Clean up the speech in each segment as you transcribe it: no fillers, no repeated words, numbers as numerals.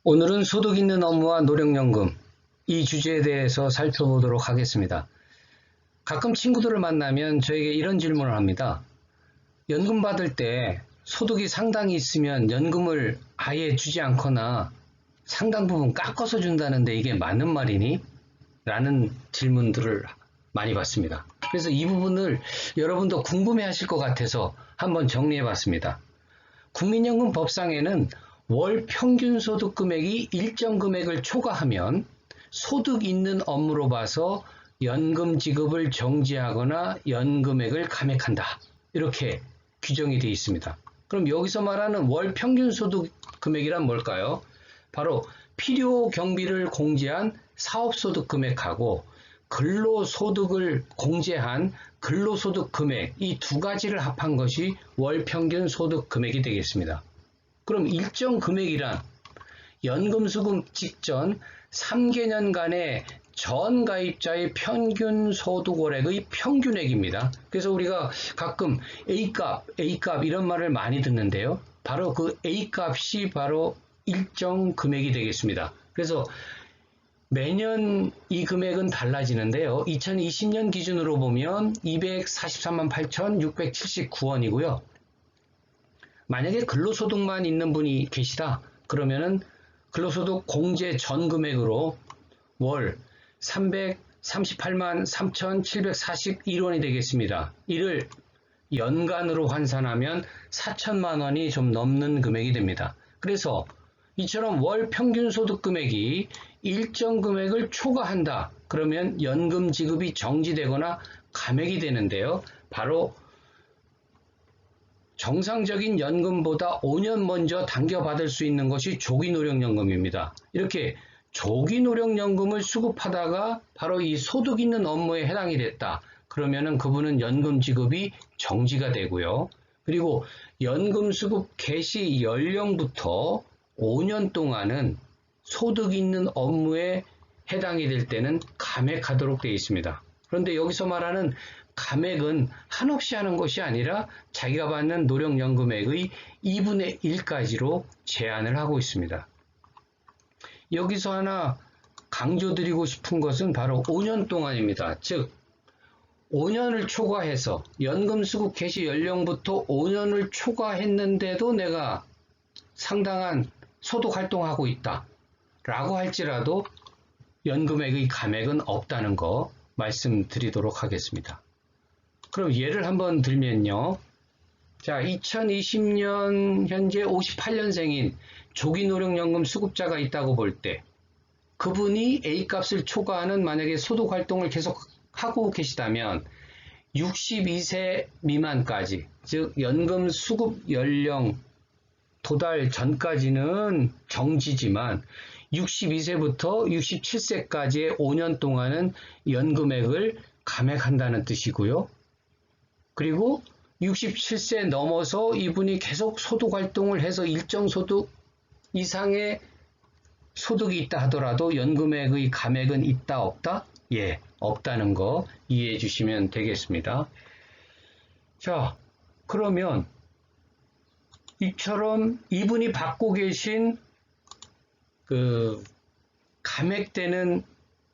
오늘은 소득 있는 업무와 노령연금 이 주제에 대해서 살펴보도록 하겠습니다. 가끔 친구들을 만나면 저에게 이런 질문을 합니다. 연금 받을 때 소득이 상당히 있으면 연금을 아예 주지 않거나 상당 부분 깎아서 준다는데 이게 맞는 말이니? 라는 질문들을 많이 받습니다. 그래서 이 부분을 여러분도 궁금해 하실 것 같아서 한번 정리해 봤습니다. 국민연금 법상에는 월 평균 소득 금액이 일정 금액을 초과하면 소득 있는 업무로 봐서 연금 지급을 정지하거나 연금액을 감액한다. 이렇게 규정이 되어 있습니다. 그럼 여기서 말하는 월 평균 소득 금액이란 뭘까요? 바로 필요 경비를 공제한 사업소득 금액하고 근로소득을 공제한 근로소득 금액, 이 두 가지를 합한 것이 월 평균 소득 금액이 되겠습니다. 그럼 일정 금액이란 연금수급 직전 3개년간의 전 가입자의 평균 소득월액의 평균액입니다. 그래서 우리가 가끔 A값 이런 말을 많이 듣는데요. 바로 그 A값이 바로 일정 금액이 되겠습니다. 그래서 매년 이 금액은 달라지는데요. 2020년 기준으로 보면 243만 8,679원이고요. 만약에 근로소득만 있는 분이 계시다. 그러면은 근로소득 공제 전 금액으로 월 338만 3,741원이 되겠습니다. 이를 연간으로 환산하면 4천만 원이 좀 넘는 금액이 됩니다. 그래서 이처럼 월 평균 소득 금액이 일정 금액을 초과한다. 그러면 연금 지급이 정지되거나 감액이 되는데요. 바로 정상적인 연금보다 5년 먼저 당겨받을 수 있는 것이 조기노령연금입니다. 이렇게 조기노령연금을 수급하다가 바로 이 소득 있는 업무에 해당이 됐다. 그러면은 그분은 연금 지급이 정지가 되고요. 그리고 연금 수급 개시 연령부터 5년 동안은 소득 있는 업무에 해당이 될 때는 감액하도록 되어 있습니다. 그런데 여기서 말하는 감액은 한없이 하는 것이 아니라 자기가 받는 노령연금액의 2분의 1까지로 제한을 하고 있습니다. 여기서 하나 강조드리고 싶은 것은 바로 5년 동안입니다. 즉 5년을 초과해서 연금 수급 개시 연령부터 5년을 초과했는데도 내가 상당한 소득 활동하고 있다 라고 할지라도 연금액의 감액은 없다는 거 말씀드리도록 하겠습니다. 그럼 예를 한번 들면요. 자, 2020년 현재 58년생인 조기노령연금 수급자가 있다고 볼 때 그분이 A값을 초과하는 만약에 소득 활동을 계속 하고 계시다면 62세 미만까지, 즉 연금 수급 연령 도달 전까지는 정지지만 62세부터 67세까지의 5년 동안은 연금액을 감액한다는 뜻이고요. 그리고 67세 넘어서 이분이 계속 소득 활동을 해서 일정 소득 이상의 소득이 있다 하더라도 연금액의 감액은 있다 없다? 예, 없다는 거 이해해 주시면 되겠습니다. 자, 그러면 이처럼 이분이 받고 계신 그 감액되는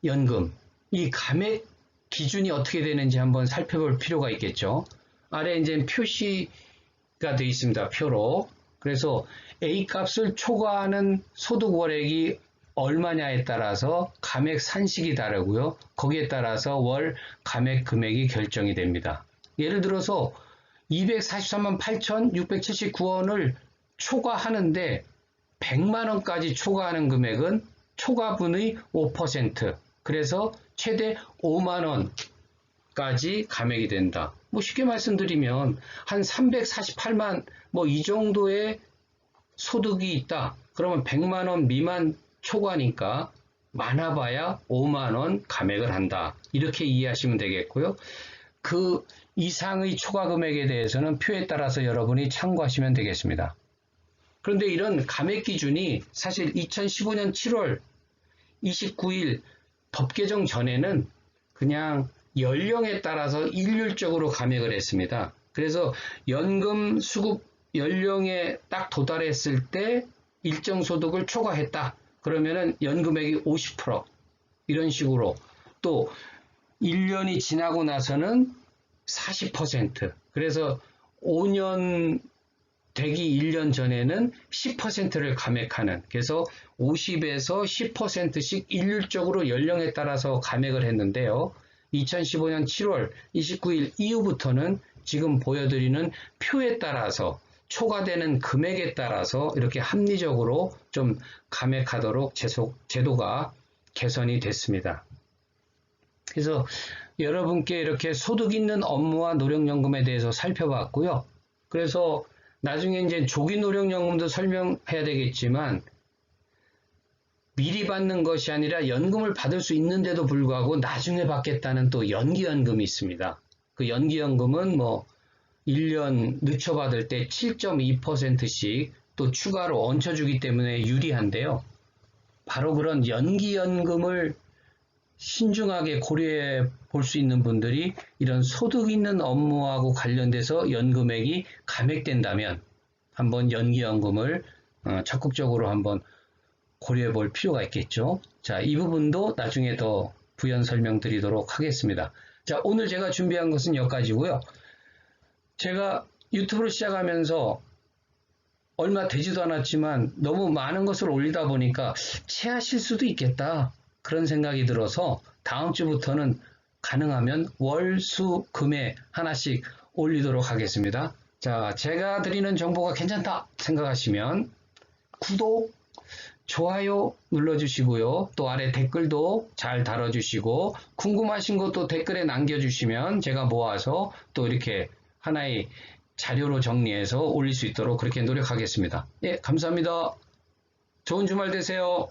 연금, 이 감액 기준이 어떻게 되는지 한번 살펴볼 필요가 있겠죠. 아래 이제 표시가 되어 있습니다. 표로. 그래서 A값을 초과하는 소득월액이 얼마냐에 따라서 감액 산식이 다르고요. 거기에 따라서 월 감액 금액이 결정이 됩니다. 예를 들어서 243만 8,679원을 초과하는데 100만 원까지 초과하는 금액은 초과분의 5%, 그래서 최대 5만 원까지 감액이 된다. 뭐 쉽게 말씀드리면 한 348만 뭐 이 정도의 소득이 있다. 그러면 100만 원 미만 초과니까 많아봐야 5만 원 감액을 한다. 이렇게 이해하시면 되겠고요. 그 이상의 초과 금액에 대해서는 표에 따라서 여러분이 참고하시면 되겠습니다. 그런데 이런 감액 기준이 사실 2015년 7월 29일 법 개정 전에는 그냥 연령에 따라서 일률적으로 감액을 했습니다. 그래서 연금 수급 연령에 딱 도달했을 때 일정 소득을 초과했다. 그러면은 연금액이 50% 이런 식으로 또 1년이 지나고 나서는 40% 그래서 5년 되기 1년 전에는 10%를 감액하는 그래서 50에서 10%씩 일률적으로 연령에 따라서 감액을 했는데요. 2015년 7월 29일 이후부터는 지금 보여드리는 표에 따라서 초과되는 금액에 따라서 이렇게 합리적으로 좀 감액하도록 제도가 개선이 됐습니다. 그래서 여러분께 이렇게 소득 있는 업무와 노령연금에 대해서 살펴봤고요. 그래서 나중에 이제 조기 노령연금도 설명해야 되겠지만 미리 받는 것이 아니라 연금을 받을 수 있는데도 불구하고 나중에 받겠다는 또 연기연금이 있습니다. 그 연기연금은 뭐 1년 늦춰 받을 때 7.2%씩 또 추가로 얹혀주기 때문에 유리한데요. 바로 그런 연기연금을 신중하게 고려해 볼 수 있는 분들이 이런 소득 있는 업무하고 관련돼서 연금액이 감액된다면 한번 연기연금을 적극적으로 한번 고려해 볼 필요가 있겠죠. 자, 이 부분도 나중에 더 부연 설명드리도록 하겠습니다. 자, 오늘 제가 준비한 것은 여기까지고요. 제가 유튜브를 시작하면서 얼마 되지도 않았지만 너무 많은 것을 올리다 보니까 체하실 수도 있겠다. 그런 생각이 들어서 다음 주부터는 가능하면 월, 수, 금에 하나씩 올리도록 하겠습니다. 자, 제가 드리는 정보가 괜찮다 생각하시면 구독, 좋아요 눌러주시고요. 또 아래 댓글도 잘 달아주시고 궁금하신 것도 댓글에 남겨주시면 제가 모아서 또 이렇게 하나의 자료로 정리해서 올릴 수 있도록 그렇게 노력하겠습니다. 예, 감사합니다. 좋은 주말 되세요.